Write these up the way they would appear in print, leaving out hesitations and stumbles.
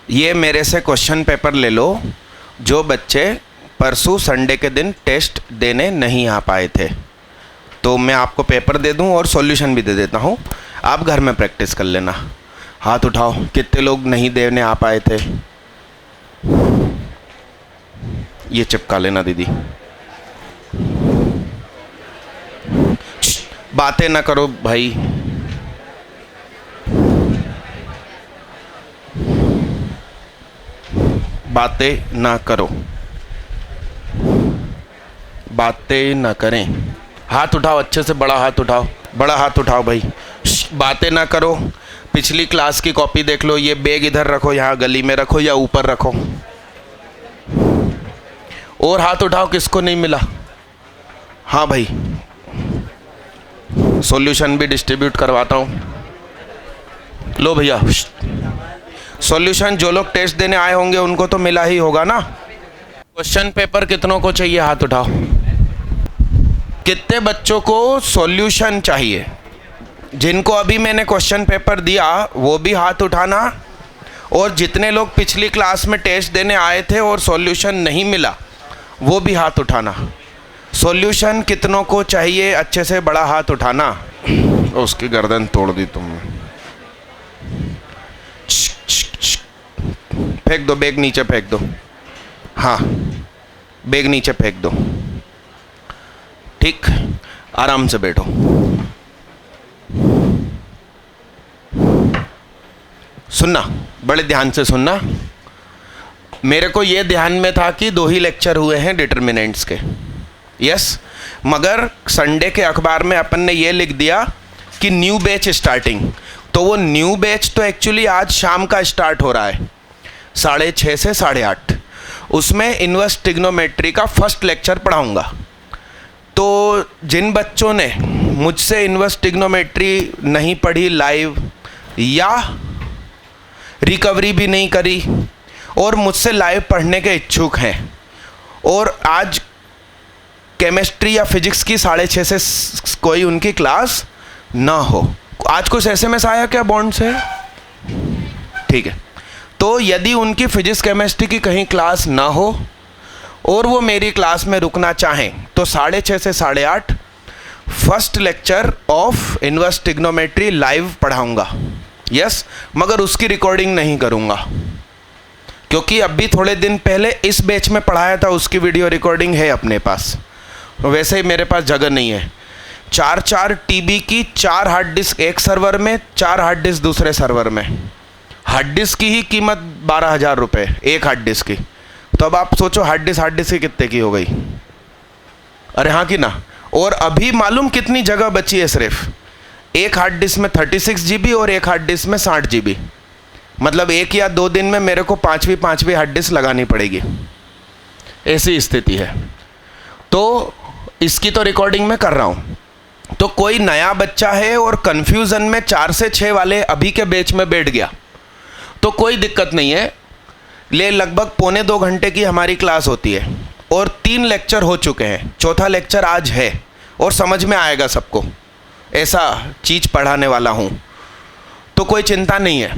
ये मेरे से क्वेश्चन पेपर ले लो जो बच्चे परसों संडे के दिन टेस्ट देने नहीं आ पाए थे। तो मैं आपको पेपर दे दूं और सॉल्यूशन भी दे देता हूं, आप घर में प्रैक्टिस कर लेना। हाथ उठाओ, कितने लोग नहीं देने आ पाए थे? ये चिपका लेना दीदी। बातें ना करो भाई। बातें ना करो, बातें ना करें। हाथ उठाओ, अच्छे से बड़ा हाथ उठाओ, बड़ा हाथ उठाओ भाई। बातें ना करो। पिछली क्लास की कॉपी देख लो। ये बैग इधर रखो, यहाँ गली में रखो या ऊपर रखो। और हाथ उठाओ किसको नहीं मिला। हाँ भाई, सॉल्यूशन भी डिस्ट्रीब्यूट करवाता हूँ। लो भैया, सॉल्यूशन जो लोग टेस्ट देने आए होंगे उनको तो मिला ही होगा ना। क्वेश्चन पेपर कितनों को चाहिए? हाथ उठाओ। कितने बच्चों को सॉल्यूशन चाहिए? जिनको अभी मैंने क्वेश्चन पेपर दिया वो भी हाथ उठाना, और जितने लोग पिछली क्लास में टेस्ट देने आए थे और सॉल्यूशन नहीं मिला वो भी हाथ उठाना। सॉल्यूशन कितनों को चाहिए? अच्छे से बड़ा हाथ उठाना। उसकी गर्दन तोड़ दी तुमने। फेंक दो बैग, नीचे फेंक दो। हाँ, बैग नीचे फेंक दो। ठीक, आराम से बैठो। सुनना, बड़े ध्यान से सुनना। मेरे को ये ध्यान में था कि 2 ही लेक्चर हुए हैं डिटर्मिनेंट्स के। यस, मगर संडे के अखबार में अपन ने ये लिख दिया कि न्यू बैच स्टार्टिंग। तो वो न्यू बैच तो एक्चुअली आज शाम का स्टार्ट हो रहा है 6:30 से 8:30। उसमें इन्वर्स ट्रिग्नोमेट्री का फर्स्ट लेक्चर पढ़ाऊँगा। तो जिन बच्चों ने मुझसे इन्वर्स ट्रिग्नोमेट्री नहीं पढ़ी लाइव या रिकवरी भी नहीं करी और मुझसे लाइव पढ़ने के इच्छुक हैं, और आज केमिस्ट्री या फिजिक्स की 6:30 से कोई उनकी क्लास ना हो। आज कुछ SMS आया क्या बॉन्ड से? ठीक है, तो यदि उनकी फिजिक्स केमिस्ट्री की कहीं क्लास ना हो और वो मेरी क्लास में रुकना चाहें तो 6:30 से 8:30 first lecture of inverse trigonometry live पढ़ाऊंगा। यस, मगर उसकी रिकॉर्डिंग नहीं करूंगा, क्योंकि अभी थोड़े दिन पहले इस बैच में पढ़ाया था, उसकी वीडियो रिकॉर्डिंग है अपने पास। वैसे ही मेरे पास जगह नहीं है। 4 TB की 4 हार्ड डिस्क एक सर्वर में, 4 हार्ड डिस्क दूसरे सर्वर में। हार्ड डिस्क की ही कीमत 12,000 रुपये एक हार्ड डिस्क की। तो अब आप सोचो हार्ड डिस्क की कितने की हो गई? अरे हाँ कि ना। और अभी मालूम कितनी जगह बची है? सिर्फ एक हार्ड डिस्क में 36 GB और एक हार्ड डिस्क में 60 GB। मतलब 1 या 2 दिन में मेरे को पांचवी हार्ड डिस्क लगानी पड़ेगी। ऐसी स्थिति है। तो इसकी तो रिकॉर्डिंग मैं कर रहा हूँ। तो कोई नया बच्चा है और कन्फ्यूज़न में 4 से 6 वाले अभी के बैच में बैठ गया तो कोई दिक्कत नहीं है। ले लगभग 1.25 घंटे की हमारी क्लास होती है और 3 लेक्चर हो चुके हैं। 4था लेक्चर आज है और समझ में आएगा सबको, ऐसा चीज़ पढ़ाने वाला हूँ। तो कोई चिंता नहीं है,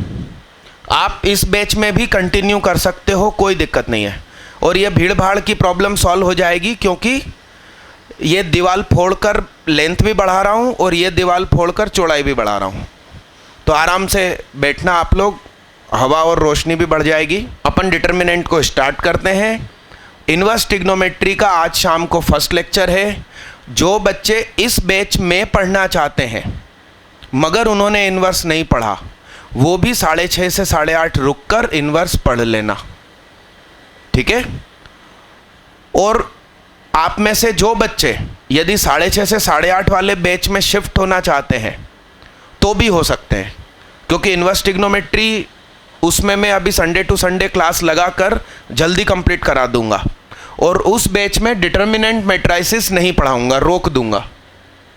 आप इस बैच में भी कंटिन्यू कर सकते हो, कोई दिक्कत नहीं है। और ये भीड़ भाड़ की प्रॉब्लम सॉल्व हो जाएगी, क्योंकि ये दीवार फोड़कर लेंथ भी बढ़ा रहा हूँ और ये दीवार फोड़कर चौड़ाई भी बढ़ा रहा हूँ। तो आराम से बैठना आप लोग, हवा और रोशनी भी बढ़ जाएगी। अपन डिटर्मिनेंट को स्टार्ट करते हैं। इन्वर्स ट्रिग्नोमेट्री का आज शाम को फर्स्ट लेक्चर है। जो बच्चे इस बैच में पढ़ना चाहते हैं मगर उन्होंने इन्वर्स नहीं पढ़ा, वो भी 6:30 से 8:30 रुक कर इन्वर्स पढ़ लेना, ठीक है। और आप में से जो बच्चे यदि 6:30 से 8:30 वाले बैच में शिफ्ट होना चाहते हैं तो भी हो सकते हैं, क्योंकि इन्वर्स ट्रिग्नोमेट्री उसमें मैं अभी संडे टू संडे क्लास लगाकर जल्दी कंप्लीट करा दूंगा। और उस बैच में डिटर्मिनेंट मैट्रिसेस नहीं पढ़ाऊंगा, रोक दूंगा।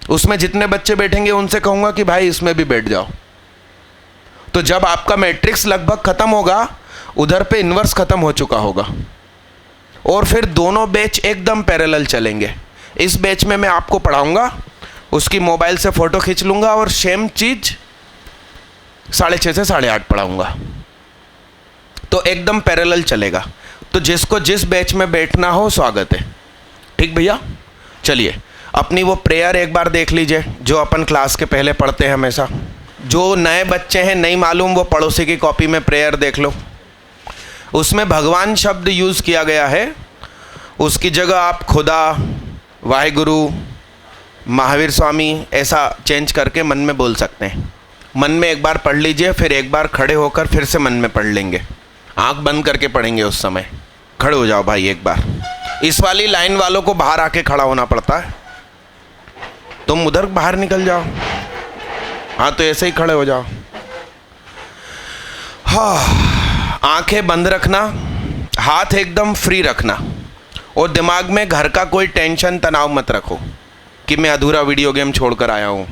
उसमें जितने बच्चे बैठेंगे उनसे कहूँगा कि भाई इसमें भी बैठ जाओ। तो जब आपका मैट्रिक्स लगभग ख़त्म होगा, उधर पे इन्वर्स ख़त्म हो चुका होगा और फिर दोनों बैच एकदम पैरेलल चलेंगे। इस बैच में मैं आपको पढ़ाऊंगा, उसकी मोबाइल से फ़ोटो खींच लूँगा और सेम चीज़ 6:30 से 8:30 पढ़ाऊँगा। तो एकदम पैरेलल चलेगा। तो जिसको जिस बैच में बैठना हो स्वागत है। ठीक भैया, चलिए अपनी वो प्रेयर एक बार देख लीजिए जो अपन क्लास के पहले पढ़ते हैं हमेशा। जो नए बच्चे हैं नहीं मालूम वो पड़ोसी की कॉपी में प्रेयर देख लो, उसमें भगवान शब्द यूज़ किया गया है, उसकी जगह आप खुदा, वाहेगुरु, महावीर स्वामी ऐसा चेंज करके मन में बोल सकते हैं। मन में एक बार पढ़ लीजिए, फिर एक बार खड़े होकर फिर से मन में पढ़ लेंगे, आंख बंद करके पढ़ेंगे उस समय। खड़े हो जाओ भाई एक बार। इस वाली लाइन वालों को बाहर आके खड़ा होना पड़ता है, तुम उधर बाहर निकल जाओ। हाँ तो ऐसे ही खड़े हो जाओ। हाँ, आंखें बंद रखना, हाथ एकदम फ्री रखना और दिमाग में घर का कोई टेंशन तनाव मत रखो कि मैं अधूरा वीडियो गेम छोड़कर आया हूँ।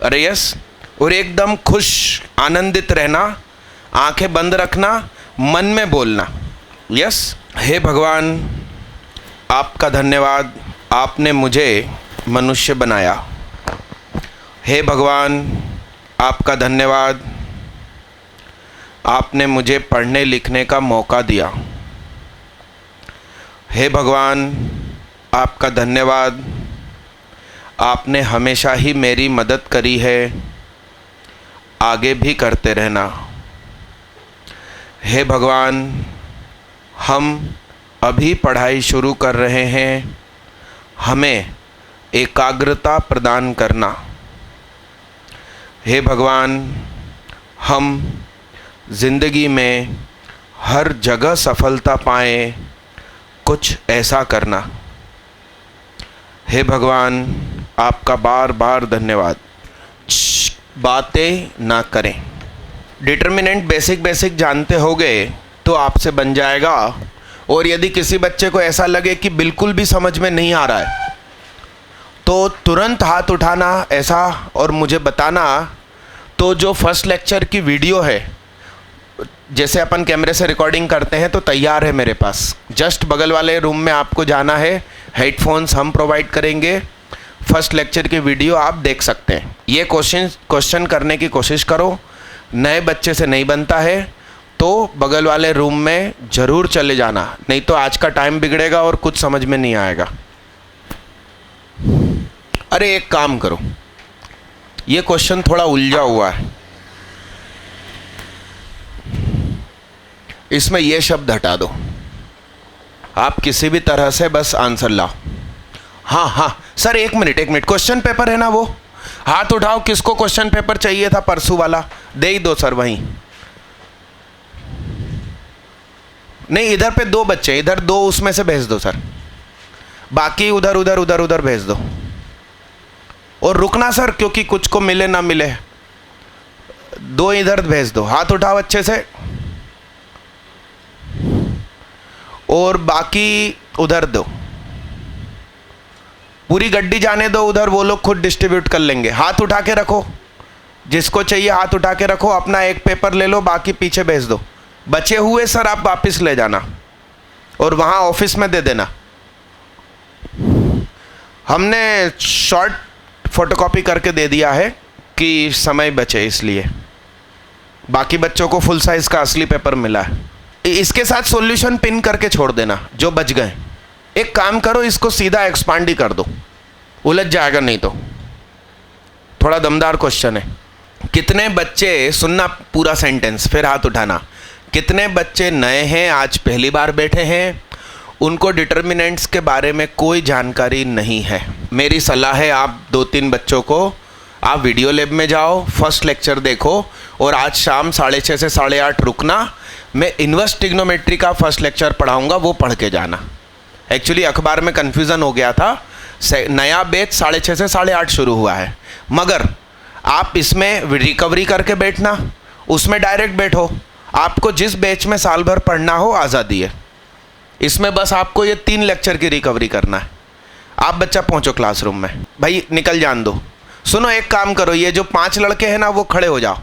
अरे यस, और एकदम खुश आनंदित रहना, आंखें बंद रखना, मन में बोलना यस, हे भगवान आपका धन्यवाद, आपने मुझे मनुष्य बनाया। हे भगवान आपका धन्यवाद, आपने मुझे पढ़ने लिखने का मौका दिया। हे भगवान आपका धन्यवाद, आपने हमेशा ही मेरी मदद करी है, आगे भी करते रहना। हे भगवान हम अभी पढ़ाई शुरू कर रहे हैं, हमें एकाग्रता प्रदान करना। हे भगवान हम ज़िंदगी में हर जगह सफलता पाएं, कुछ ऐसा करना। हे भगवान आपका बार बार धन्यवाद। बातें ना करें। डिटर्मिनेंट बेसिक जानते होगे तो आपसे बन जाएगा। और यदि किसी बच्चे को ऐसा लगे कि बिल्कुल भी समझ में नहीं आ रहा है तो तुरंत हाथ उठाना ऐसा और मुझे बताना। तो जो फर्स्ट लेक्चर की वीडियो है, जैसे अपन कैमरे से रिकॉर्डिंग करते हैं तो तैयार है मेरे पास, जस्ट बगल वाले रूम में आपको जाना है, हेडफोन्स हम प्रोवाइड करेंगे, फर्स्ट लेक्चर की वीडियो आप देख सकते हैं। ये क्वेश्चन करने की कोशिश करो, नए बच्चे से नहीं बनता है तो बगल वाले रूम में ज़रूर चले जाना, नहीं तो आज का टाइम बिगड़ेगा और कुछ समझ में नहीं आएगा। अरे एक काम करो, ये क्वेश्चन थोड़ा उलझा हुआ है, इसमें ये शब्द हटा दो, आप किसी भी तरह से बस आंसर लाओ। हाँ सर एक मिनट क्वेश्चन पेपर है ना, वो हाथ उठाओ किसको क्वेश्चन पेपर चाहिए था परसों वाला, दे ही दो सर वहीं। नहीं इधर पे 2 बच्चे, इधर 2 उसमें से भेज दो सर, बाकी उधर उधर उधर उधर भेज दो। और रुकना सर, क्योंकि कुछ को मिले ना मिले, 2 इधर भेज दो, हाथ उठाओ अच्छे से, और बाकी उधर दो, पूरी गड्डी जाने दो उधर, वो लोग खुद डिस्ट्रीब्यूट कर लेंगे। हाथ उठा के रखो, जिसको चाहिए हाथ उठा के रखो, अपना एक पेपर ले लो, बाकी पीछे भेज दो। बचे हुए सर आप वापस ले जाना और वहाँ ऑफिस में दे देना। हमने शॉर्ट फोटोकॉपी करके दे दिया है कि समय बचे, इसलिए बाकी बच्चों को फुल साइज़ का असली पेपर मिला है। इसके साथ सॉल्यूशन पिन करके छोड़ देना जो बच गए। एक काम करो, इसको सीधा एक्सपांड ही कर दो, उलझ जाएगा नहीं तो। थोड़ा दमदार क्वेश्चन है। कितने बच्चे, सुनना पूरा सेंटेंस फिर हाथ उठाना, कितने बच्चे नए हैं, आज पहली बार बैठे हैं, उनको डिटर्मिनेंट्स के बारे में कोई जानकारी नहीं है? मेरी सलाह है आप 2-3 बच्चों को, आप वीडियो लैब में जाओ, फर्स्ट लेक्चर देखो और आज शाम 6:30 से 8:30 रुकना, मैं इन्वर्स ट्रिग्नोमेट्री का फर्स्ट लेक्चर पढ़ाऊँगा, वो पढ़ के जाना। एक्चुअली अखबार में कन्फ्यूज़न हो गया था, नया बैच 6:30 से 8:30 शुरू हुआ है, मगर आप इसमें रिकवरी करके बैठना, उसमें डायरेक्ट बैठो, आपको जिस बैच में साल भर पढ़ना हो आज़ादी है। इसमें बस आपको ये 3 लेक्चर की रिकवरी करना है। आप बच्चा पहुंचो क्लासरूम में, भाई निकल जान दो। सुनो एक काम करो, ये जो 5 लड़के हैं ना वो खड़े हो जाओ,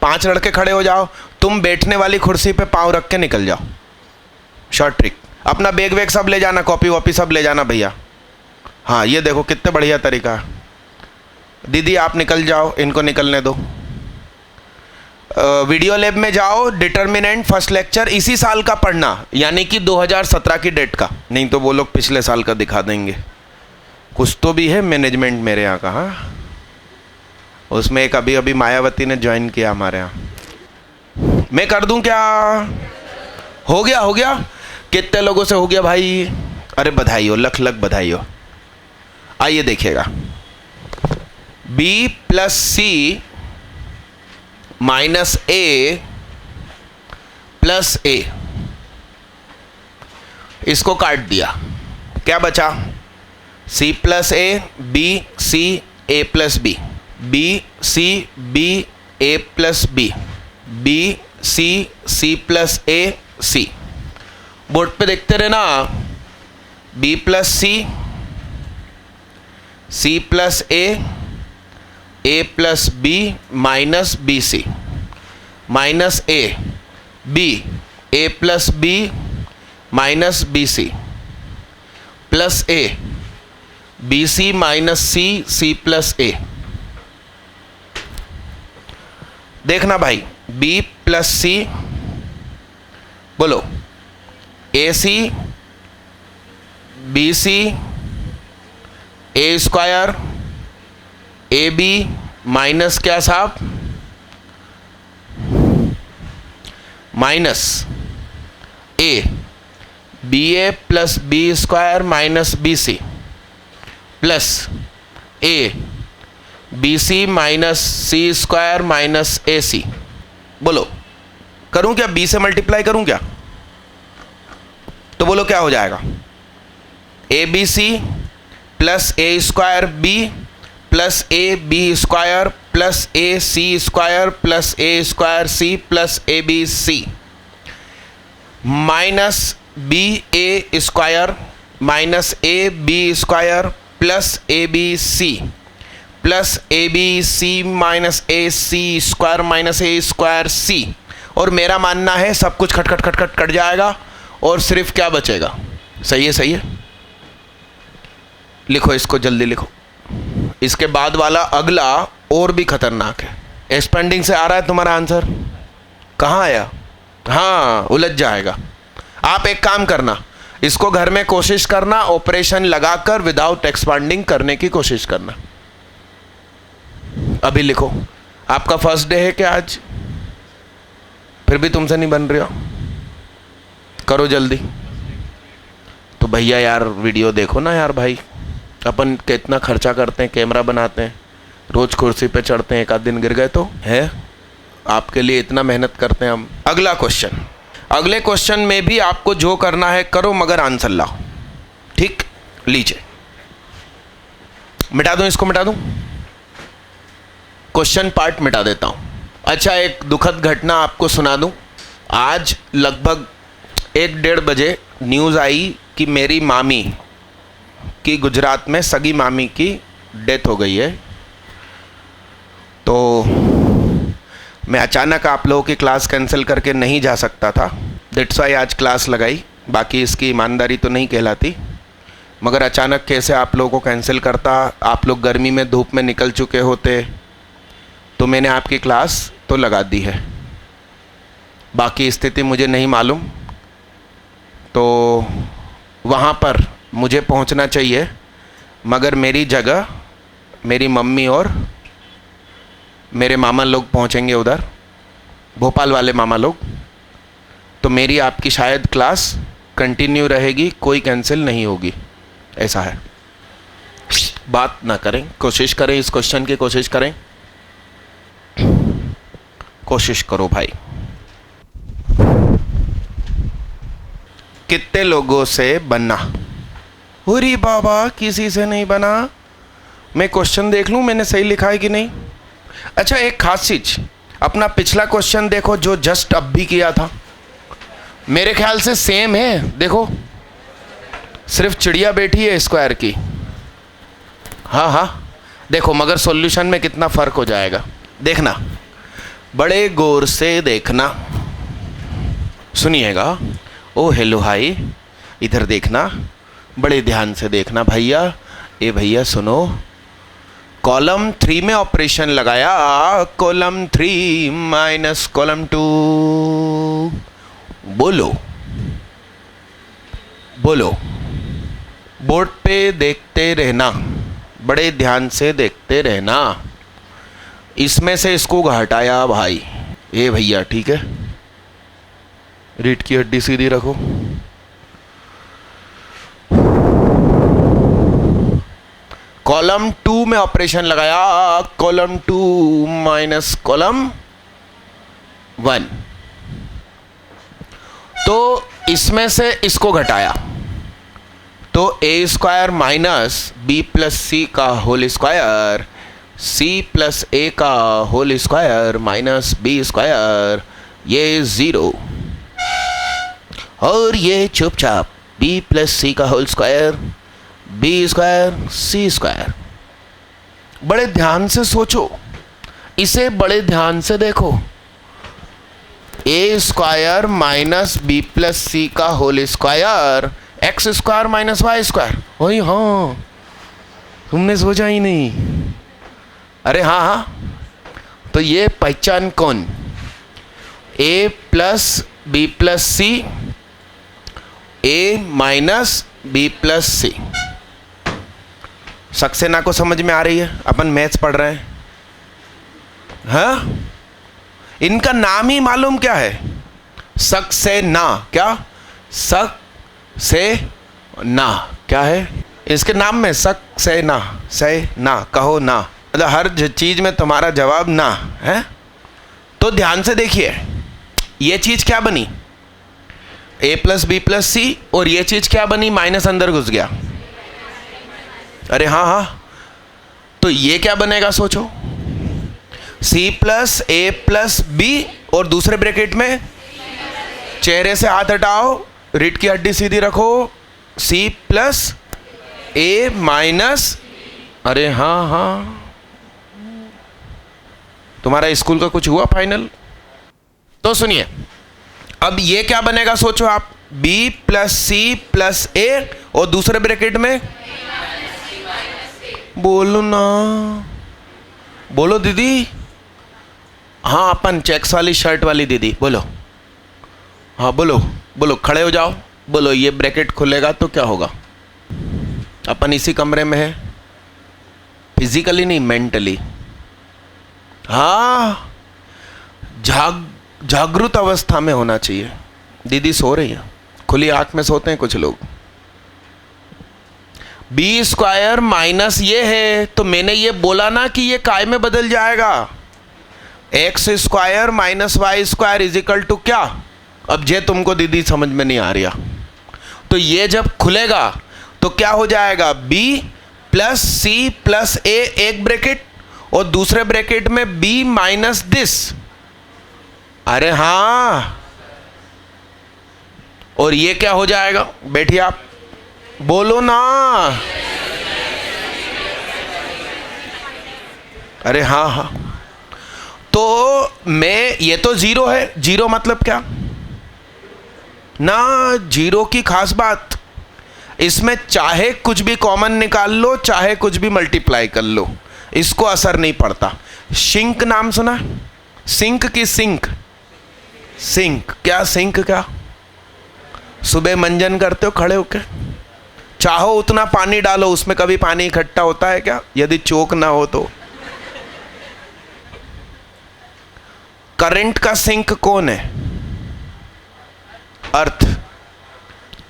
5 लड़के खड़े हो जाओ, तुम बैठने वाली कुर्सी पे पाँव रख के निकल जाओ। शॉर्ट ट्रिक, अपना बैग वैग सब ले जाना, कॉपी वॉपी सब ले जाना भैया। हाँ ये देखो कितने बढ़िया तरीका है। दीदी आप निकल जाओ, इनको निकलने दो। वीडियो लैब में जाओ, डिटर्मिनेंट फर्स्ट लेक्चर इसी साल का पढ़ना, यानी कि 2017 की डेट का, नहीं तो वो लोग पिछले साल का दिखा देंगे। कुछ तो भी है मैनेजमेंट मेरे यहाँ का। हाँ, उसमें एक अभी अभी मायावती ने ज्वाइन किया हमारे यहाँ। मैं कर दूं क्या? हो गया, हो गया। कितने लोगों से हो गया भाई? अरे बधाई हो, लख लख बधाई हो। आइए देखिएगा, b plus C minus A plus A, इसको काट दिया, क्या बचा? c plus A, B C A plus B, B C B A plus B, B C C plus A C. Board पे देखते रहे ना, b plus C plus A plus B minus B C, minus A plus B minus B C, plus A B C minus C plus A. देखना भाई, b plus सी, बोलो, A C B C A square A B minus क्या साहब? Minus A B A plus B square minus B C, plus A B C minus C square minus A C. बोलो, करूं क्या? B से multiply करूं क्या? तो बोलो क्या हो जाएगा? A B C plus A square B plus A B square plus A C square plus A square C plus A B C, minus B A square minus A B square plus A B C plus A B C minus A C square minus A square C. और मेरा मानना है सब कुछ खट खट खट खट कट जाएगा और सिर्फ क्या बचेगा? सही है, सही है। लिखो इसको, जल्दी लिखो। इसके बाद वाला अगला और भी खतरनाक है। एक्सपेंडिंग से आ रहा है तुम्हारा आंसर? कहाँ आया? हाँ, उलझ जाएगा। आप एक काम करना, इसको घर में कोशिश करना, ऑपरेशन लगाकर विदाउट एक्सपांडिंग करने की कोशिश करना। अभी लिखो। आपका फर्स्ट डे है क्या आज? फिर भी तुमसे नहीं बन रही हो, करो जल्दी। तो भैया यार वीडियो देखो ना यार भाई, अपन कितना खर्चा करते हैं, कैमरा बनाते हैं, रोज कुर्सी पे चढ़ते हैं, एक आध दिन गिर गए तो है? आपके लिए इतना मेहनत करते हैं हम। अगला क्वेश्चन, अगले क्वेश्चन में भी आपको जो करना है करो, मगर आंसर लाओ, ठीक? लीजिए, मिटा दूं इसको, मिटा दूं, क्वेश्चन पार्ट मिटा देता हूं। अच्छा, एक दुखद घटना आपको सुना दूं। आज लगभग 1-1:30 बजे न्यूज़ आई कि मेरी मामी की, गुजरात में सगी मामी की डेथ हो गई है। तो मैं अचानक आप लोगों की क्लास कैंसिल करके नहीं जा सकता था, दैट्स वाई आज क्लास लगाई। बाकी इसकी ईमानदारी तो नहीं कहलाती, मगर अचानक कैसे आप लोगों को कैंसिल करता। आप लोग गर्मी में धूप में निकल चुके होते, तो मैंने आपकी क्लास तो लगा दी है। बाकी स्थिति मुझे नहीं मालूम, तो वहाँ पर मुझे पहुँचना चाहिए, मगर मेरी जगह मेरी मम्मी और मेरे मामा लोग पहुँचेंगे उधर, भोपाल वाले मामा लोग। तो मेरी आपकी शायद क्लास कंटिन्यू रहेगी, कोई कैंसिल नहीं होगी, ऐसा है। बात ना करें, कोशिश करें, इस क्वेश्चन की कोशिश करें, कोशिश करो भाई। कितने लोगों से बना? अरे बाबा, किसी से नहीं बना। मैं क्वेश्चन देख लूं मैंने सही लिखा है कि नहीं। अच्छा, एक खास चीज, अपना पिछला क्वेश्चन देखो जो जस्ट अब भी किया था, मेरे ख्याल से सेम है। देखो, सिर्फ चिड़िया बैठी है स्क्वायर की। हाँ हाँ, देखो, मगर सॉल्यूशन में कितना फर्क हो जाएगा देखना, बड़े गौर से देखना, सुनिएगा। ओ हेलो हाय, इधर देखना, बड़े ध्यान से देखना भैया। ए भैया सुनो, कॉलम 3 में ऑपरेशन लगाया, कॉलम 3 माइनस कॉलम 2। बोलो बोलो, बोर्ड पे देखते रहना, बड़े ध्यान से देखते रहना। इसमें से इसको घटाया भाई, ये भैया ठीक है, रीढ़ की हड्डी सीधी रखो। कॉलम 2 में ऑपरेशन लगाया, कॉलम 2 माइनस कॉलम 1, तो इसमें से इसको घटाया, तो A square minus B plus C का whole square, C plus A का whole square minus B square, ये 0, और ये चुपचाप बी प्लस सी का होल स्क्वायर, बी स्क्वायर सी स्क्वायर। बड़े ध्यान से सोचो, इसे बड़े ध्यान से देखो। A square minus B plus C का whole square, X square minus Y square. वही हाँ, तुमने सोचा ही नहीं। अरे हाँ हाँ, तो ये पहचान कौन, ए प्लस बी प्लस सी, ए माइनस बी प्लस सी। सक्सेना को समझ में आ रही है? अपन मैथ्स पढ़ रहे हैं। हाँ, इनका नाम ही मालूम क्या है, सक्सेना। क्या सक्सेना क्या है इसके नाम में? सक्सेना, से ना कहो ना, मतलब हर चीज में तुम्हारा जवाब ना है। तो ध्यान से देखिए, ये चीज क्या बनी, ए प्लस बी प्लस सी, और ये चीज क्या बनी, माइनस अंदर घुस गया। अरे हाँ हाँ, तो ये क्या बनेगा सोचो, सी प्लस ए प्लस बी, और दूसरे ब्रैकेट में चेहरे से हाथ हटाओ, रीढ़ की हड्डी सीधी रखो, सी प्लस ए माइनस, अरे हाँ हाँ, तुम्हारा स्कूल का कुछ हुआ फाइनल? तो सुनिए, अब ये क्या बनेगा सोचो आप, बी प्लस सी प्लस ए, और दूसरे ब्रैकेट में बोलो ना, बोलो दीदी। हाँ, अपन चेक्स वाली शर्ट वाली दीदी, बोलो। हाँ बोलो बोलो, खड़े हो जाओ, बोलो। ये ब्रैकेट खुलेगा तो क्या होगा? अपन इसी कमरे में है, फिजिकली नहीं मेंटली। हाँ, जागृत अवस्था में होना चाहिए। दीदी सो रही है, खुली आंख में सोते हैं कुछ लोग। बी स्क्वायर माइनस ये है, तो मैंने ये बोला ना कि ये काय में बदल जाएगा, X square minus Y square is equal to क्या? अब ये तुमको दीदी समझ में नहीं आ रहा, तो ये जब खुलेगा तो क्या हो जाएगा, बी प्लस सी प्लस ए एक ब्रैकेट, और दूसरे ब्रैकेट में बी माइनस दिस। अरे हाँ, और ये क्या हो जाएगा? बैठिए आप, बोलो ना। अरे हाँ हाँ, तो मैं, ये तो जीरो है, जीरो मतलब क्या ना, जीरो की खास बात, इसमें चाहे कुछ भी कॉमन निकाल लो, चाहे कुछ भी मल्टीप्लाई कर लो, इसको असर नहीं पड़ता। सिंक नाम सुना? सिंक की सिंक, सिंक क्या, सिंक क्या? सुबह मंजन करते हो खड़े होके, चाहो उतना पानी डालो, उसमें कभी पानी इकट्ठा होता है क्या, यदि चोक ना हो तो? करंट का सिंक कौन है? अर्थ।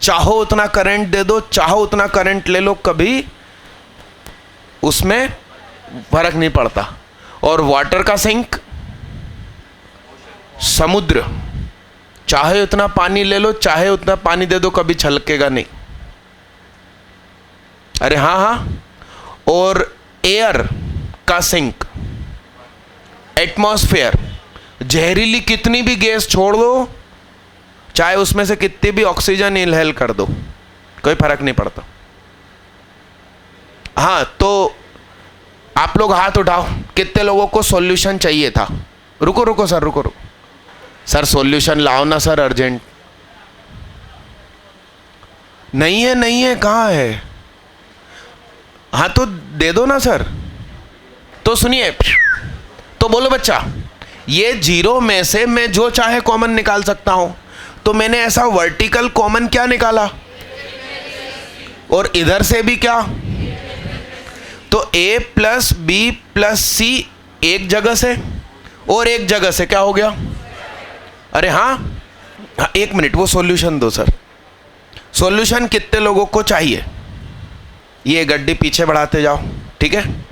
चाहो उतना करंट दे दो, चाहो उतना करंट ले लो, कभी उसमें फर्क नहीं पड़ता। और वाटर का सिंक? समुद्र। चाहे उतना पानी ले लो, चाहे उतना पानी दे दो, कभी छलकेगा नहीं। अरे हाँ हाँ, और एयर का सिंक, एटमॉस्फेयर, जहरीली कितनी भी गैस छोड़ दो, चाहे उसमें से कितनी भी ऑक्सीजन इनहेल कर दो, कोई फर्क नहीं पड़ता। हाँ, तो आप लोग हाथ उठाओ, कितने लोगों को सॉल्यूशन चाहिए था? रुको रुको सर, रुको रुको सर, सॉल्यूशन लाओ ना सर, अर्जेंट। नहीं है, नहीं है, कहाँ है? हाँ तो दे दो ना सर। तो सुनिए, तो बोलो बच्चा, ये जीरो में से मैं जो चाहे कॉमन निकाल सकता हूं, तो मैंने ऐसा वर्टिकल कॉमन क्या निकाला, और इधर से भी क्या, तो a प्लस बी प्लस सी एक जगह से और एक जगह से क्या हो गया, अरे हाँ, एक मिनट, वो सॉल्यूशन दो सर। सॉल्यूशन कितने लोगों को चाहिए? ये गड्डी पीछे बढ़ाते जाओ, ठीक है,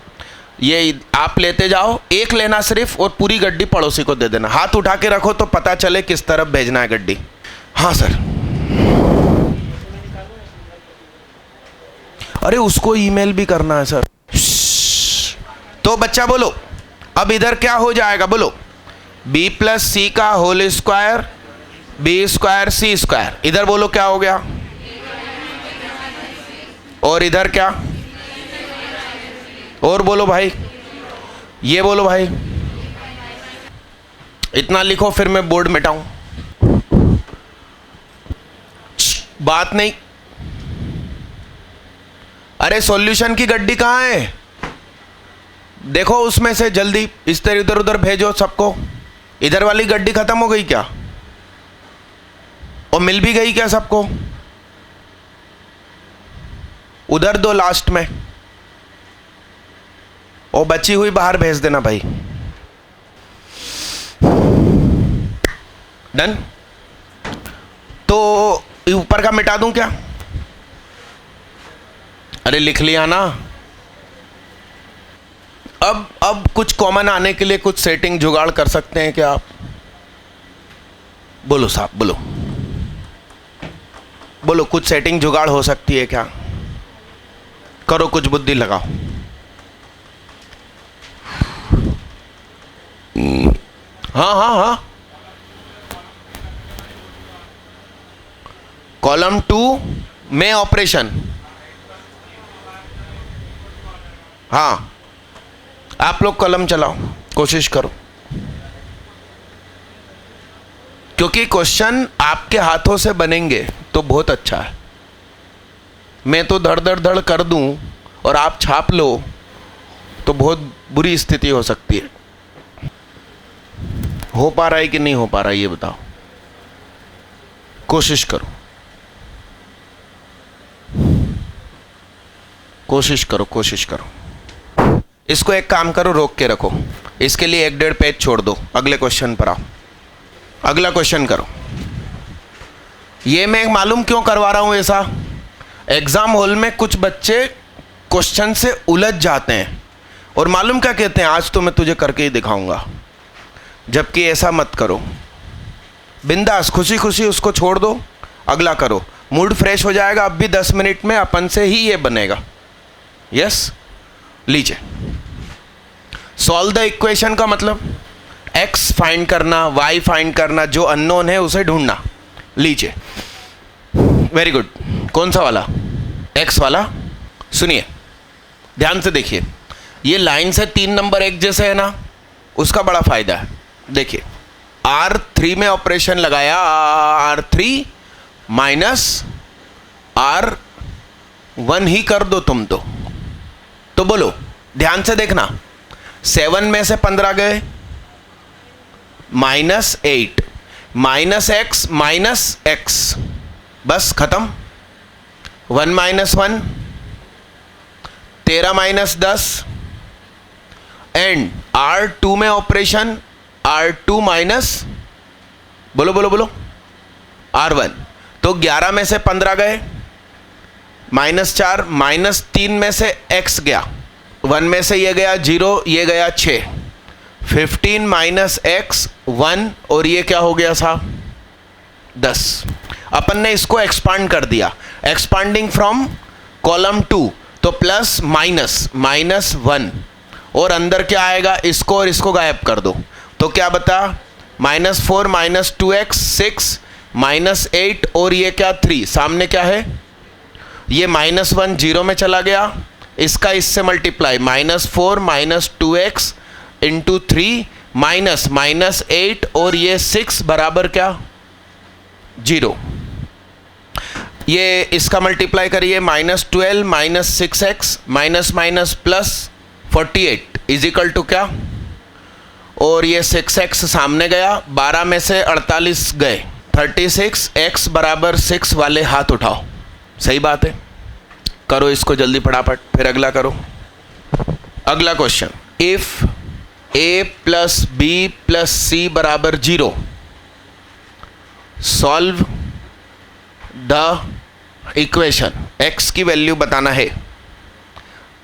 ये आप लेते जाओ, एक लेना सिर्फ, और पूरी गड्डी पड़ोसी को दे देना। हाथ उठा के रखो तो पता चले किस तरफ भेजना है गड्डी। हाँ सर, अरे उसको ईमेल भी करना है सर। तो बच्चा बोलो, अब इधर क्या हो जाएगा, बोलो, b प्लस सी का होल स्क्वायर बी स्क्वायर सी स्क्वायर, इधर बोलो क्या हो गया, और इधर क्या, और बोलो भाई, ये बोलो भाई, इतना लिखो, फिर मैं बोर्ड मिटाऊं, बात नहीं। अरे सॉल्यूशन की गड्डी कहाँ है, देखो उसमें से जल्दी, इस तरह इधर उधर भेजो सबको। इधर वाली गड्डी खत्म हो गई क्या, और मिल भी गई क्या सबको? उधर दो लास्ट में, और बची हुई बाहर भेज देना भाई। डन। तो ऊपर का मिटा दूं क्या? अरे लिख लिया ना। अब कुछ कॉमन आने के लिए कुछ सेटिंग जुगाड़ कर सकते हैं क्या आप? बोलो साहब, बोलो बोलो, कुछ सेटिंग जुगाड़ हो सकती है क्या? करो, कुछ बुद्धि लगाओ। हाँ हाँ हाँ, कॉलम 2 में ऑपरेशन, हाँ आप लोग कलम चलाओ, कोशिश करो, क्योंकि क्वेश्चन आपके हाथों से बनेंगे तो बहुत अच्छा है। मैं तो धड़ धड़ धड़ कर दूं और आप छाप लो तो बहुत बुरी स्थिति हो सकती है। हो पा रहा है कि नहीं हो पा रहा है, ये बताओ। कोशिश करो, कोशिश करो, कोशिश करो। इसको एक काम करो, रोक के रखो, इसके लिए 1-1.5 पेज छोड़ दो, अगले क्वेश्चन पर आओ। अगला क्वेश्चन करो। ये मैं मालूम क्यों करवा रहा हूं ऐसा, एग्जाम हॉल में कुछ बच्चे क्वेश्चन से उलझ जाते हैं और मालूम क्या कहते हैं, आज तो मैं तुझे करके ही दिखाऊंगा। जबकि ऐसा मत करो, बिंदास खुशी खुशी उसको छोड़ दो, अगला करो, मूड फ्रेश हो जाएगा। अब भी 10 मिनट में अपन से ही ये बनेगा। यस, लीजिए, सॉल्व द इक्वेशन का मतलब x फाइंड करना, y फाइंड करना, जो अननोन है उसे ढूंढना। लीजिए, वेरी गुड। कौन सा वाला? x वाला। सुनिए, ध्यान से देखिए, ये लाइन से 3 नंबर एक जैसे है ना, उसका बड़ा फायदा है। देखिए, R3 में ऑपरेशन लगाया, R3 माइनस R1 ही कर दो तुम तो बोलो, ध्यान से देखना, 7 में से 15 गए, -8 -x -x, बस खत्म। 1 - 1 13 - 10, एंड R2 में ऑपरेशन, R2 माइनस, बोलो बोलो बोलो, R1। तो 11 में से 15 गए, -4, -3 में से x गया, 1 में से ये गया 0, ये गया 6, 15 - x 1, और ये क्या हो गया साहब 10। अपन ने इसको एक्सपांड कर दिया, एक्सपांडिंग फ्रॉम कॉलम 2, तो प्लस माइनस -1, और अंदर क्या आएगा, इसको और इसको गायब कर दो, तो क्या बता, -4 - 2x 6, -8, और ये क्या 3, सामने क्या है, ये -1 0 में चला गया, इसका इससे मल्टीप्लाई, -4 - 2x इंटू 3 -8, और ये 6 बराबर क्या 0। ये इसका मल्टीप्लाई करिए, -12 - 6x, minus plus 48, is equal to क्या, और ये 6x सामने गया, 12 में से 48 गए, 36, x बराबर 6 वाले हाथ उठाओ। सही बात है, करो इसको जल्दी फटाफट। फिर अगला करो। अगला question, if a plus B plus C बराबर 0, सॉल्व द इक्वेशन। x की वैल्यू बताना है,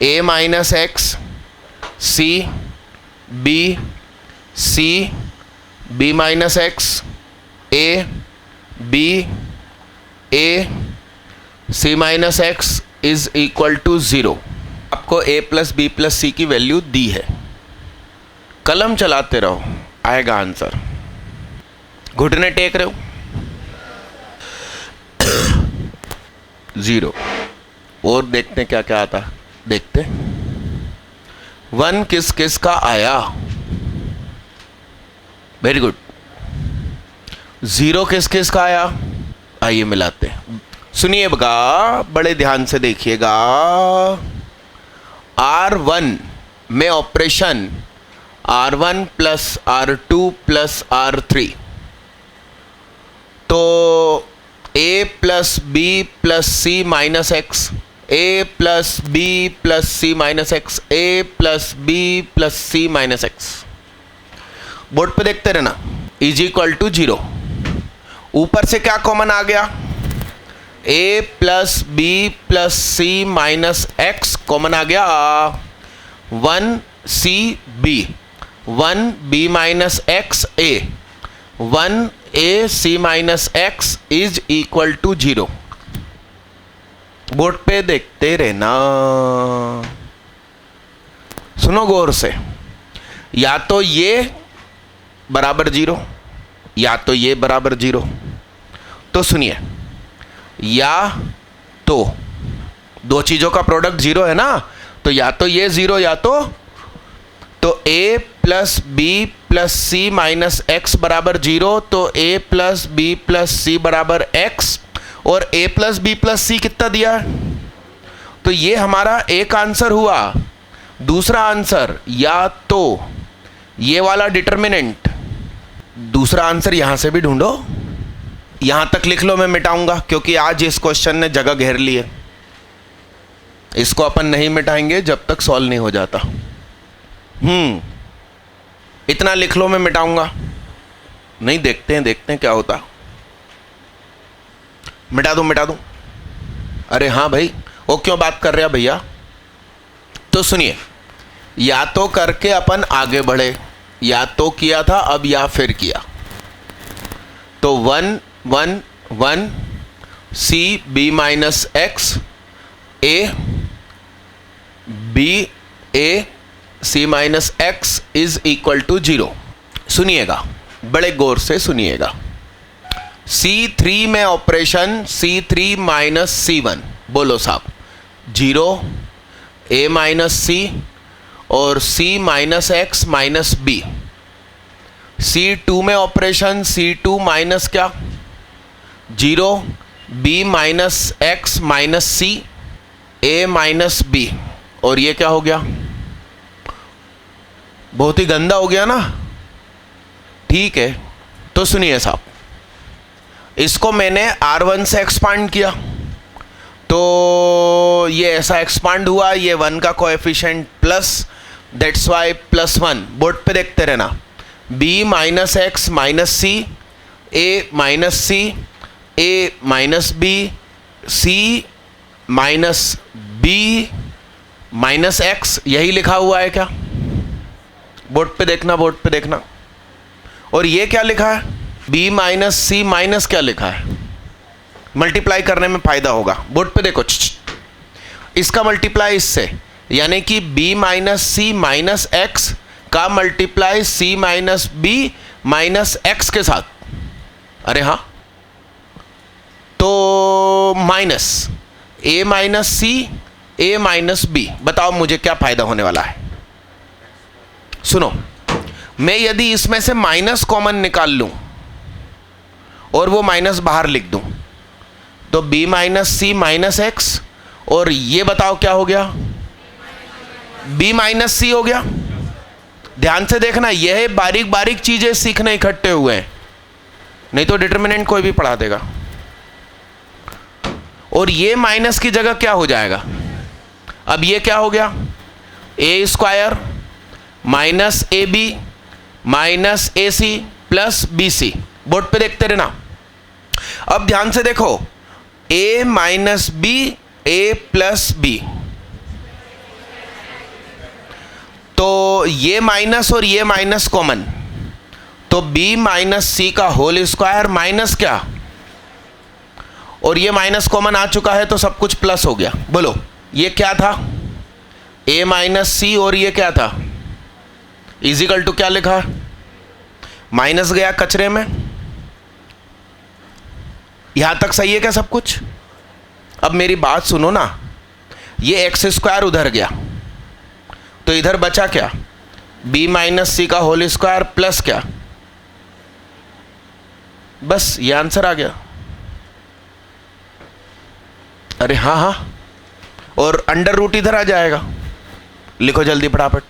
a minus X C B C B minus X A B A C minus X is equal to 0। आपको a plus B plus C की value दी है, कलम चलाते रहो, आएगा आंसर। घुटने टेक रहे हो, 0। और देखते क्या क्या आता, देखते 1 किस किस का आया, वेरी गुड। 0 किस किस का आया, आइए मिलाते हैं। सुनिएगा, बड़े ध्यान से देखिएगा। R1 में operation R1 plus R2 plus R3, तो a plus B plus C minus X, a plus B plus C minus X, a plus B plus C minus X. Board पे देखते रहना, इज इक्वल टू 0। ऊपर से क्या common आ गया, a plus B plus C minus X common आ गया। 1 C B, 1 B minus X A, 1 A C minus X is equal to 0। Board पे देखते रहना, सुनो गौर से। या तो ये बराबर 0 या तो ये बराबर 0। तो सुनिए, या तो दो चीज़ों का प्रोडक्ट 0 है ना, तो या तो ये 0 या तो a plus B plus C minus X बराबर 0, तो a plus B plus C बराबर x, और a plus B plus C कितना दिया है, तो ये हमारा एक आंसर हुआ। दूसरा आंसर, या तो ये वाला डिटर्मिनेंट, दूसरा आंसर यहां से भी ढूंढो। यहां तक लिख लो, मैं मिटाऊंगा क्योंकि आज इस क्वेश्चन ने जगह घेर ली है। इसको अपन नहीं मिटाएंगे जब तक सॉल्व नहीं हो जाता। इतना लिख लो, मैं मिटाऊंगा नहीं। देखते हैं क्या होता। मिटा दूं। अरे हाँ भाई, वो क्यों बात कर रहे हैं भैया। तो सुनिए, या तो करके अपन आगे बढ़े, या तो किया था अब या फिर किया। तो 1 1 1 C B minus X A B A C minus X is equal to 0। सुनिएगा, बड़े गौर से सुनिएगा। C3 में ऑपरेशन C3 माइनस C1, बोलो साहब, 0 a माइनस सी और C minus x minus B. C2 में ऑपरेशन C2 माइनस क्या, 0 b minus x minus C, a minus B. और ये क्या हो गया, बहुत ही गंदा हो गया ना। ठीक है, तो सुनिए साहब, इसको मैंने R1 से एक्सपांड किया, तो ये ऐसा एक्सपांड हुआ। ये 1 का coefficient plus, that's y +1। Board पे देखते रहना, b minus x minus C, a minus C, a minus b, c minus b minus x, यही लिखा हुआ है क्या। बोर्ड पे देखना। और ये क्या लिखा है, b माइनस सी माइनस क्या लिखा है। मल्टीप्लाई करने में फायदा होगा। बोर्ड पे देखो, इसका मल्टीप्लाई इससे, यानी कि b minus c minus x का multiply c minus b minus x के साथ। अरे हाँ, तो minus a minus C a minus b. बताओ मुझे क्या फायदा होने वाला है। सुनो, मैं यदि इसमें से माइनस कॉमन निकाल लूं और वो माइनस बाहर लिख दूं, तो b minus c minus x, और ये बताओ क्या हो गया, b माइनस सी हो गया। ध्यान से देखना, यह बारीक बारीक चीजें सीखने इकट्ठे हुए हैं, नहीं तो डिटर्मिनेंट कोई भी पढ़ा देगा। और ये माइनस की जगह क्या हो जाएगा, अब ये क्या हो गया, A square minus A B minus A C plus B C. Board पे देखते रहना। अब ध्यान से देखो, a minus B A plus B, तो ये माइनस और ये माइनस कॉमन, तो b माइनस सी का होल स्क्वायर माइनस क्या, और ये माइनस कॉमन आ चुका है तो सब कुछ प्लस हो गया। बोलो ये क्या था, a माइनस सी, और ये क्या था, इजिकल टू क्या लिखा, माइनस गया कचरे में। यहां तक सही है क्या सब कुछ? अब मेरी बात सुनो ना, ये एक्स स्क्वायर उधर गया तो इधर बचा क्या, b माइनस सी का होल स्क्वायर प्लस क्या, बस ये आंसर आ गया। अरे हाँ हाँ, और अंडर रूट इधर आ जाएगा, लिखो जल्दी फटाफट।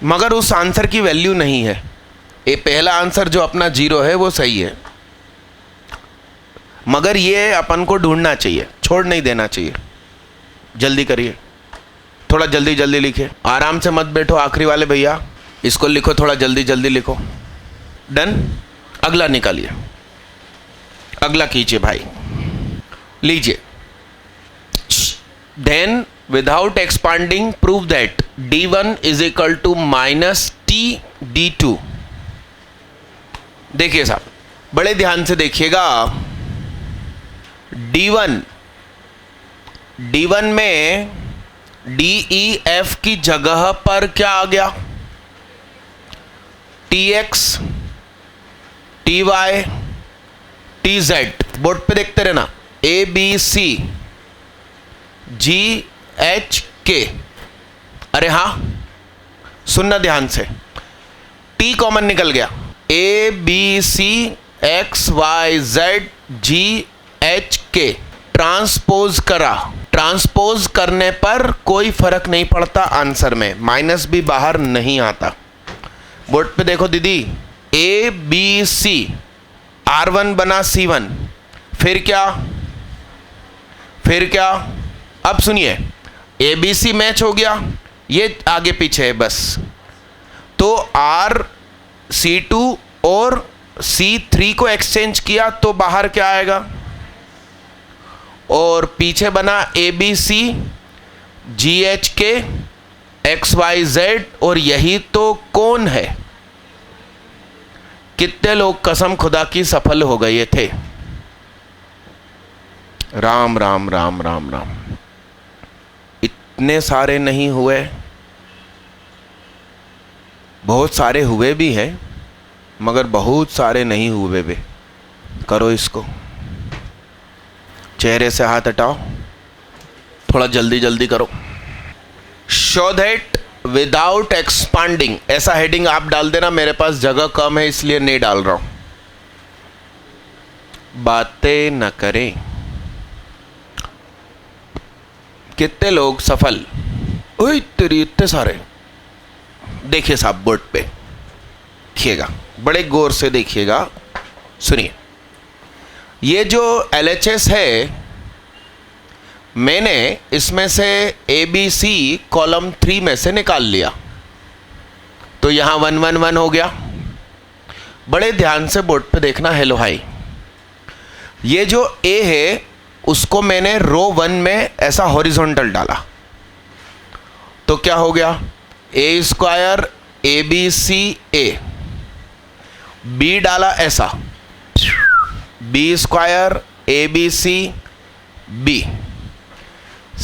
मगर उस आंसर की वैल्यू नहीं है, ये पहला आंसर जो अपना 0 है वो सही है, मगर ये अपन को ढूंढना चाहिए, छोड़ नहीं देना चाहिए। जल्दी करिए, थोड़ा जल्दी जल्दी लिखे, आराम से मत बैठो। आखिरी वाले भैया इसको लिखो, थोड़ा जल्दी जल्दी लिखो। डन, अगला निकालिए, अगला कीजिए भाई, लीजिए। Then without expanding prove that d1 is equal to minus t d2। देखिए साहब, बड़े ध्यान से देखिएगा, D1 में DEF की जगह पर क्या आ गया, TX TY TZ। बोर्ड पे देखते रहना, ABC GHK। अरे हाँ, सुनना ध्यान से, T कॉमन निकल गया, ABC XYZ GHK ट्रांसपोज करा। ट्रांसपोज करने पर कोई फर्क नहीं पड़ता आंसर में, माइनस भी बाहर नहीं आता। बोर्ड पे देखो दीदी, ABC R1 बना C1, फिर क्या, फिर क्या, अब सुनिए, ABC मैच हो गया, ये आगे पीछे है बस, तो R C2 और C3 को एक्सचेंज किया तो बाहर क्या आएगा, और पीछे बना ABC GHK XYZ, और यही तो कौन है। कितने लोग कसम खुदा की सफल हो गए थे। राम राम राम राम राम। इतने सारे नहीं हुए, बहुत सारे हुए भी हैं, मगर बहुत सारे नहीं हुए भी। करो इसको, चेहरे से हाथ हटाओ, थोड़ा जल्दी जल्दी करो। शो दैट विदाउट एक्सपांडिंग, ऐसा हेडिंग आप डाल देना, मेरे पास जगह कम है इसलिए नहीं डाल रहा हूं। बातें न करें। कितने लोग सफल, ओए तेरी इतने सारे। देखिए साहब, बोर्ड पे देखिएगा, बड़े गौर से देखिएगा, सुनिए। ये जो LHS है, मैंने इसमें से ABC कॉलम 3 में से निकाल लिया, तो यहां 1 1 1 हो गया। बड़े ध्यान से बोर्ड पे देखना। हेलो हाई, ये जो A है उसको मैंने रो 1 में ऐसा हॉरिजॉन्टल डाला, तो क्या हो गया, A square ABC A, B डाला ऐसा, B square ABC B,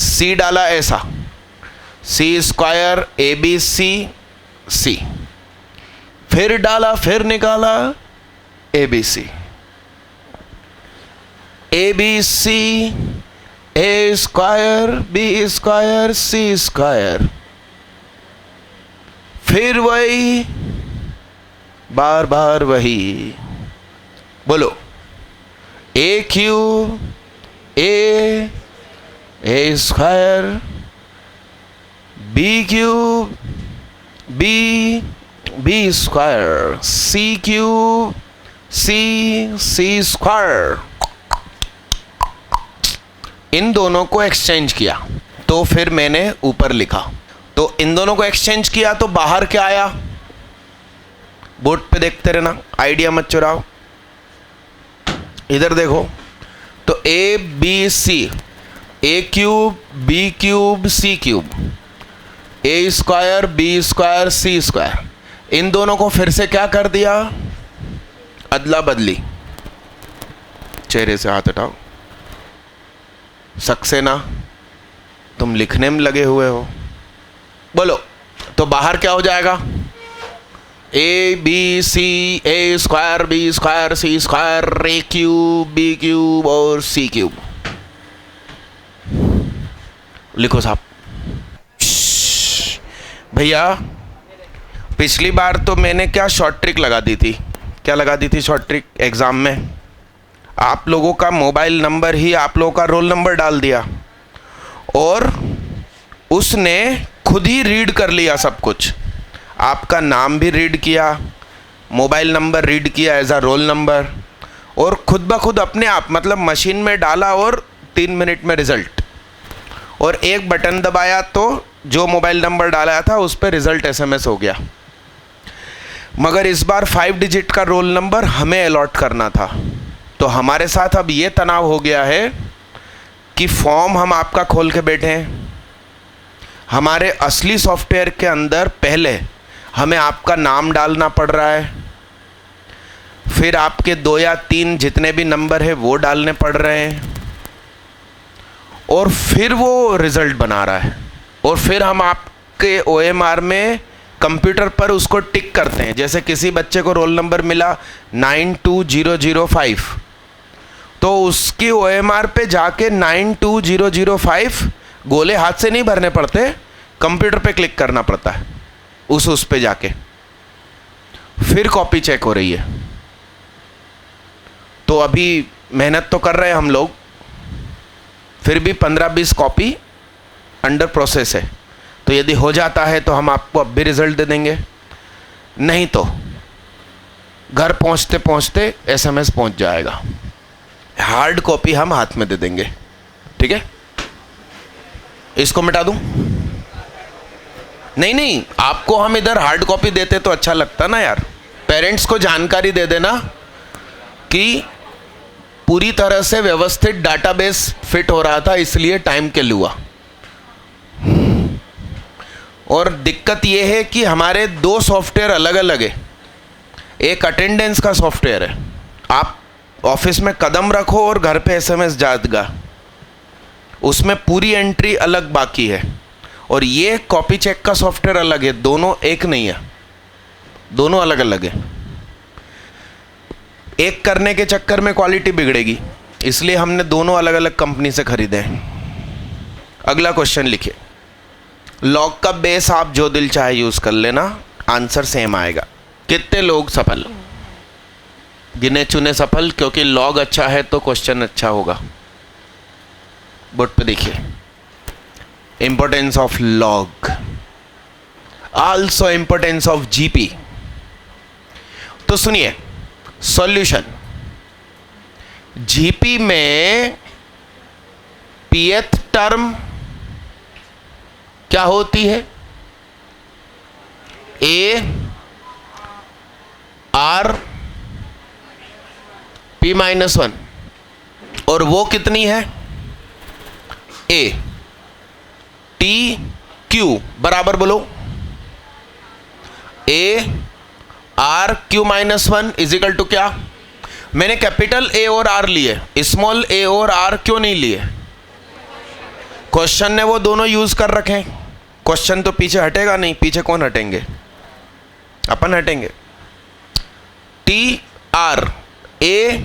C डाला ऐसा, C स्क्वायर ABC C, फिर डाला, फिर निकाला ABC, ABC A square B square C square, फिर वही, बार बार वही। बोलो, A cube A square, B cube B square C cube C square, इन दोनों को एक्सचेंज किया तो फिर मैंने ऊपर लिखा, तो इन दोनों को एक्सचेंज किया तो बाहर क्या आया, बोर्ड पे देखते रहना, आइडिया मत चुराओ, इधर देखो, तो A B C, A cube B cube C cube, A square B square C square, इन दोनों को फिर से क्या कर दिया, अदला बदली। चेहरे से हाथ हटाओ, सक्सेना तुम लिखने में लगे हुए हो, बोलो, तो बाहर क्या हो जाएगा, A B C, A square B square C square, a cube B cube और सी क्यूब। लिखो साहब। भैया पिछली बार तो मैंने क्या शॉर्ट ट्रिक लगा दी थी, क्या लगा दी थी शॉर्ट ट्रिक, एग्ज़ाम में आप लोगों का मोबाइल नंबर ही आप लोगों का रोल नंबर डाल दिया और उसने खुद ही रीड कर लिया सब कुछ, आपका नाम भी रीड किया, मोबाइल नंबर रीड किया एज अ रोल नंबर, और खुद ब खुद अपने आप मतलब मशीन में डाला और 3 मिनट में रिज़ल्ट, और एक बटन दबाया तो जो मोबाइल नंबर डाला था उस पर रिज़ल्ट SMS हो गया। मगर इस बार 5 डिजिट का रोल नंबर हमें अलॉट करना था, तो हमारे साथ अब ये तनाव हो गया है कि फॉर्म हम आपका खोल के बैठे हैं, हमारे असली सॉफ्टवेयर के अंदर पहले हमें आपका नाम डालना पड़ रहा है, फिर आपके 2 या 3 जितने भी नंबर है वो डालने पड़ रहे हैं, और फिर वो रिज़ल्ट बना रहा है, और फिर हम आपके OMR में कंप्यूटर पर उसको टिक करते हैं। जैसे किसी बच्चे को रोल नंबर मिला 92005, तो उसकी OMR पे जाके 92005 गोले हाथ से नहीं भरने पड़ते, कंप्यूटर पे क्लिक करना पड़ता है, उस पे जाके फिर कॉपी चेक हो रही है। तो अभी मेहनत तो कर रहे हैं हम लोग, फिर भी 15-20 कॉपी अंडर प्रोसेस है, तो यदि हो जाता है तो हम आपको अब भी रिजल्ट दे देंगे, नहीं तो घर पहुंचते पहुंचते SMS पहुंच जाएगा, हार्ड कॉपी हम हाथ में दे देंगे, ठीक है। इसको मिटा दूं? नहीं, आपको हम इधर हार्ड कॉपी देते तो अच्छा लगता ना यार, पेरेंट्स को जानकारी दे देना कि पूरी तरह से व्यवस्थित डाटाबेस फिट हो रहा था, इसलिए टाइम के लिए हुआ। और दिक्कत यह है कि हमारे 2 सॉफ्टवेयर अलग अलग है, एक अटेंडेंस का सॉफ्टवेयर है, आप ऑफिस में कदम रखो और घर पे SMS जाएगा, उसमें पूरी एंट्री अलग बाकी है, और ये कॉपी चेक का सॉफ्टवेयर अलग है, दोनों एक नहीं है, दोनों अलग अलग है। एक करने के चक्कर में क्वालिटी बिगड़ेगी, इसलिए हमने दोनों अलग अलग कंपनी से खरीदे हैं। अगला क्वेश्चन लिखिए, लॉग का बेस आप जो दिल चाहे यूज़ कर लेना, आंसर सेम आएगा। कितने लोग सफल, गिने चुने सफल, क्योंकि लॉग अच्छा है तो क्वेश्चन अच्छा होगा। बोर्ड पे देखिए, importance of log, also importance of GP। तो सुनिए सॉल्यूशन, GP में pth टर्म क्या होती है, A R P-1, और वो कितनी है, A T Q बराबर बोलो, A R Q-1 is equal to क्या, मैंने कैपिटल A और R लिए, स्मॉल a और R क्यों नहीं लिए, क्वेश्चन ने वो दोनों यूज कर रखे हैं, क्वेश्चन तो पीछे हटेगा नहीं, पीछे कौन हटेंगे, अपन हटेंगे। T R A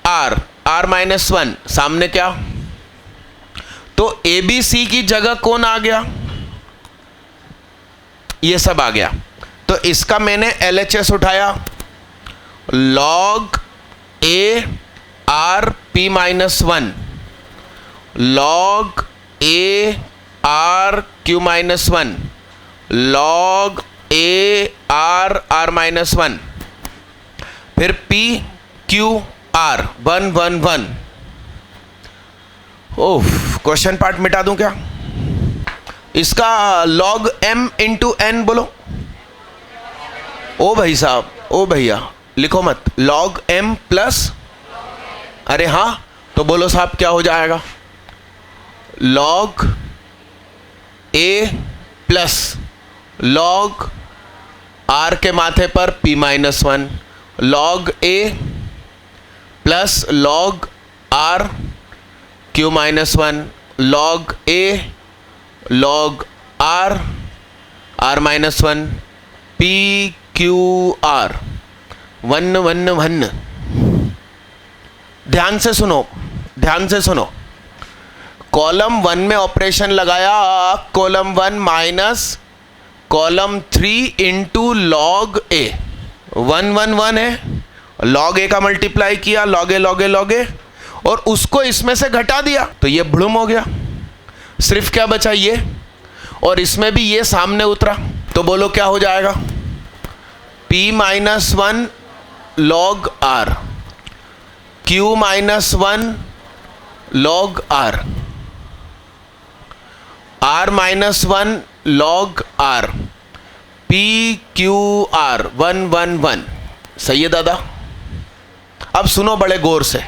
R R-1 सामने क्या, तो ABC की जगह कौन आ गया, ये सब आ गया, तो इसका मैंने LHS उठाया, log A R P-1 log A R Q-1 log A R R minus 1, फिर पी क्यू आर 1 1 1। ओह, क्वेश्चन पार्ट मिटा दूं क्या? इसका log m इंटू एन बोलो। ओ भाई साहब, ओ भैया लिखो मत, log m प्लस, अरे हाँ तो बोलो साहब क्या हो जाएगा? log a plus log r के माथे पर p minus 1, log a plus log r q minus 1, log a log r r minus 1, p q r 1 1 1। ध्यान से सुनो, ध्यान से सुनो। कॉलम 1 में ऑपरेशन लगाया, column 1 minus column 3 into log A, 1 1 1 है, लॉग ए का मल्टीप्लाई किया, log A log A log A, और उसको इसमें से घटा दिया तो ये भ्रुम हो गया। सिर्फ क्या बचा ये, और इसमें भी ये सामने उतरा, तो बोलो क्या हो जाएगा? p minus 1 log r, q minus 1 log r, r minus 1 log r, p q r 1 1 1। सही है दादा? अब सुनो बड़े गौर से।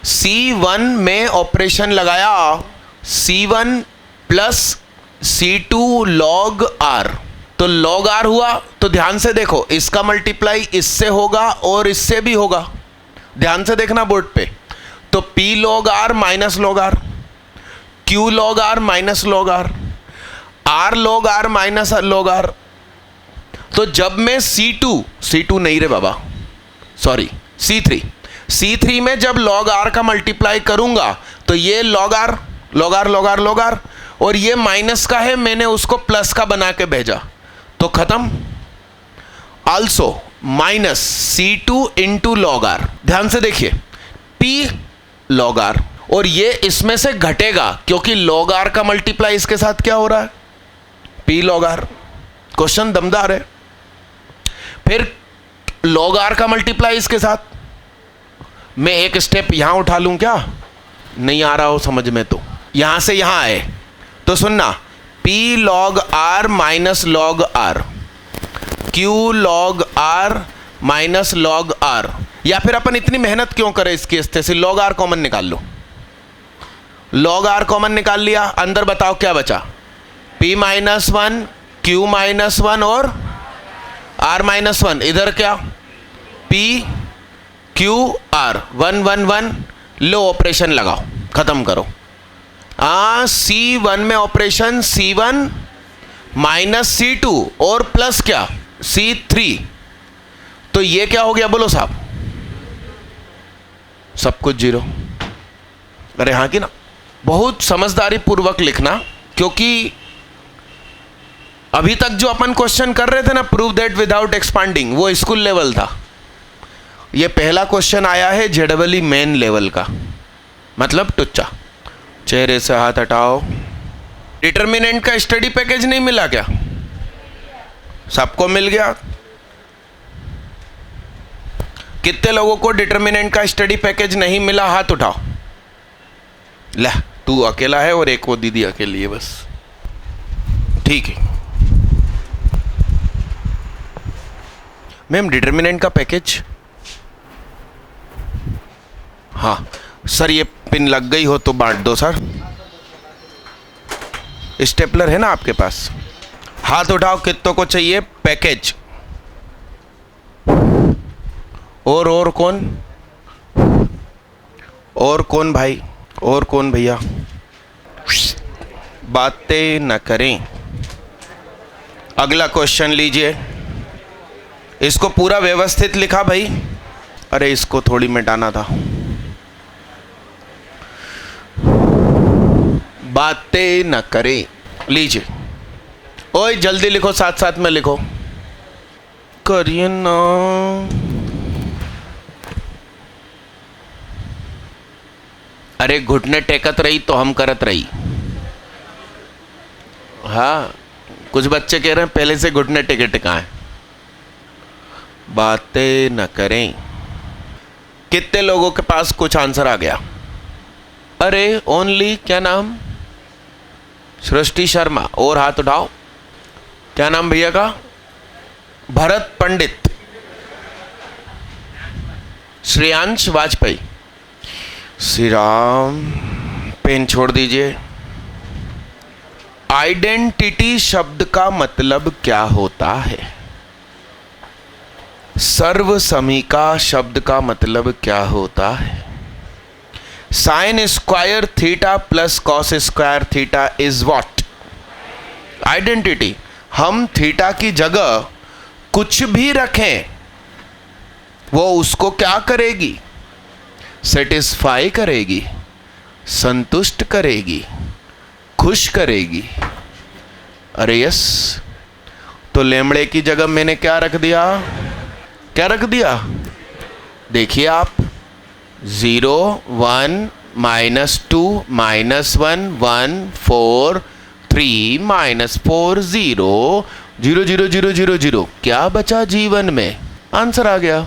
C1 में ऑपरेशन लगाया, C1 plus C2 log r, तो log r हुआ, तो ध्यान से देखो इसका मल्टीप्लाई इससे होगा और इससे भी होगा, ध्यान से देखना बोर्ड पे। तो p log r minus log r, q log r minus log r, r log r minus log r। तो जब मैं C2 नहीं रे बाबा, सॉरी C3 में जब log r का मल्टीप्लाई करूंगा तो ये log r log r log r log r, और ये माइनस का है, मैंने उसको प्लस का बना के भेजा, तो खत्म। Also minus C2 into log r, ध्यान से देखिए, p log r, और ये इसमें से घटेगा क्योंकि log r का मल्टीप्लाई इसके साथ क्या हो रहा है? p log r। क्वेश्चन दमदार है। फिर log r का मल्टीप्लाई इसके साथ, मैं एक स्टेप यहां उठा लूं क्या? नहीं आ रहा हो समझ में तो यहां से यहां आए तो सुनना, p log r minus log r, q log r minus log r। या फिर अपन इतनी मेहनत क्यों करें इसकी स्थिति से, log r कॉमन निकाल लो, log r कॉमन निकाल लिया, अंदर बताओ क्या बचा? p माइनस 1, q माइनस 1 और r माइनस 1। इधर क्या? p q r 1 1 1। लो ऑपरेशन लगाओ, खत्म करो। C1 में ऑपरेशन C1 माइनस C2 और प्लस क्या? C3। तो ये क्या हो गया बोलो साहब? सब कुछ जीरो। अरे हाँ कि ना? बहुत समझदारी पूर्वक लिखना, क्योंकि अभी तक जो अपन क्वेश्चन कर रहे थे ना, प्रूव दैट विदाउट एक्सपांडिंग, वो स्कूल लेवल था। ये पहला क्वेश्चन आया है जेडबली मेन लेवल का, मतलब टुच्चा। चेहरे से हाथ हटाओ। डिटर्मिनेंट का स्टडी पैकेज नहीं मिला क्या? सबको मिल गया? कितने लोगों को डिटर्मिनेंट का स्टडी पैकेज नहीं मिला? हाथ उठाओ। ले, तू अकेला है और एक वो दीदी अकेली है बस, ठीक है। मैम डिटर्मिनेंट का पैकेज, हाँ सर ये पिन लग गई हो तो बांट दो सर। स्टेपलर है ना आपके पास? हाथ उठाओ कितनों को चाहिए पैकेज। और कौन? और कौन भाई? और कौन भैया? बातें न करें। अगला क्वेश्चन लीजिए। इसको पूरा व्यवस्थित लिखा भाई। अरे इसको थोड़ी मिटाना था। बातें न करें। लीजिए, ओए जल्दी लिखो, साथ साथ में लिखो। करिए ना। अरे घुटने टेकत रही तो हम करत रही। हाँ, कुछ बच्चे कह रहे हैं पहले से घुटने टेके टिकाएं। बातें न करें। कितने लोगों के पास कुछ आंसर आ गया? अरे ओनली, क्या नाम? सृष्टि शर्मा। और हाथ उठाओ। क्या नाम भैया का? भरत पंडित। श्रेयांश वाजपेयी। श्री राम। पेन छोड़ दीजिए। आइडेंटिटी शब्द का मतलब क्या होता है? सर्वसमीका शब्द का मतलब क्या होता है? Sine square theta plus cos square theta is what? Identity. हम थीटा की जगह कुछ भी रखें, वो उसको क्या करेगी? सेटिस्फाई करेगी, संतुष्ट करेगी, खुश करेगी। अरे यस, तो लेमड़े की जगह मैंने क्या रख दिया? क्या रख दिया? देखिए आप, 0 1 -2 -1 1 4 3 -4 0 0 0 0 0 0। क्या बचा जीवन में? आंसर आ गया।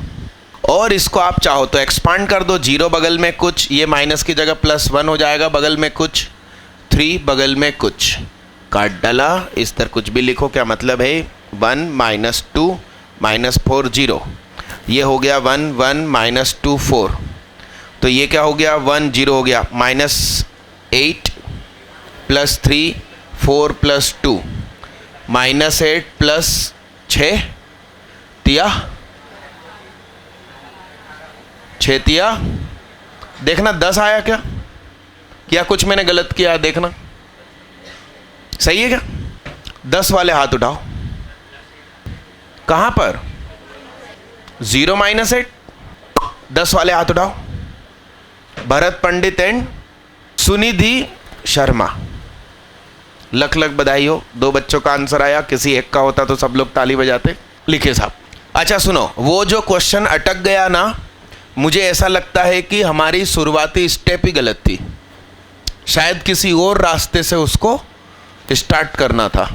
और इसको आप चाहो तो एक्सपांड कर दो। 0 बगल में कुछ, ये माइनस की जगह +1 हो जाएगा, बगल में कुछ, 3 बगल में कुछ, काट डाला। इस तरह कुछ भी लिखो, क्या मतलब है? 1 -2 -4 0। ये हो गया 1 1 -2 4। तो ये क्या हो गया? 1 0 हो गया। -8 +3 4 +2 -8 +6 तिया 6 तिया। देखना 10 आया क्या कुछ मैंने गलत किया? देखना सही है क्या? 10 वाले हाथ उठाओ। कहां पर? 0 -8। 10 वाले हाथ उठाओ। भरत पंडित एंड सुनिधि शर्मा। लख लख बधाई हो। 2 बच्चों का आंसर आया। किसी एक का होता तो सब लोग ताली बजाते। लिखिए साहब। अच्छा सुनो, वो जो क्वेश्चन अटक गया ना, मुझे ऐसा लगता है कि हमारी शुरुआती स्टेप ही गलत थी। शायद किसी और रास्ते से उसको स्टार्ट करना था।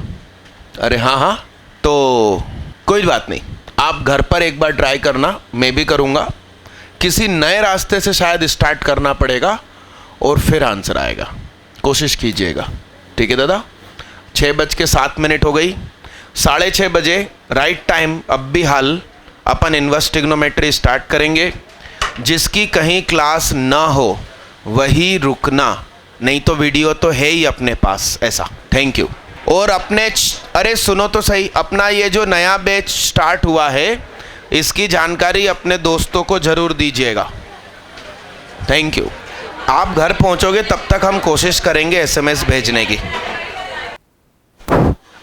अरे हाँ, तो कोई बात नहीं, आप घर पर एक बार ट्राई करना, मैं भी करूँगा। किसी नए रास्ते से शायद स्टार्ट करना पड़ेगा और फिर आंसर आएगा। कोशिश कीजिएगा, ठीक है दादा? 6:07 हो गई। 6:30 बजे राइट टाइम अब भी हाल अपन इन्वर्स ट्रिग्नोमेट्री स्टार्ट करेंगे। जिसकी कहीं क्लास ना हो वही रुकना, नहीं तो वीडियो तो है ही अपने पास ऐसा। Thank you. और अपने अरे सुनो तो सही, अपना ये जो नया बैच स्टार्ट हुआ है इसकी जानकारी अपने दोस्तों को ज़रूर दीजिएगा। Thank you. आप घर पहुंचोगे तब तक हम कोशिश करेंगे SMS भेजने की।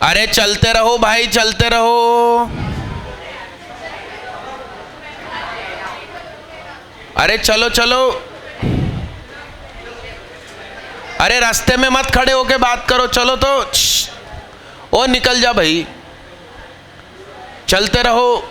अरे चलते रहो भाई, चलते रहो। अरे चलो चलो। अरे रास्ते में मत खड़े होके बात करो, चलो तो। ओ निकल जा भाई, चलते रहो।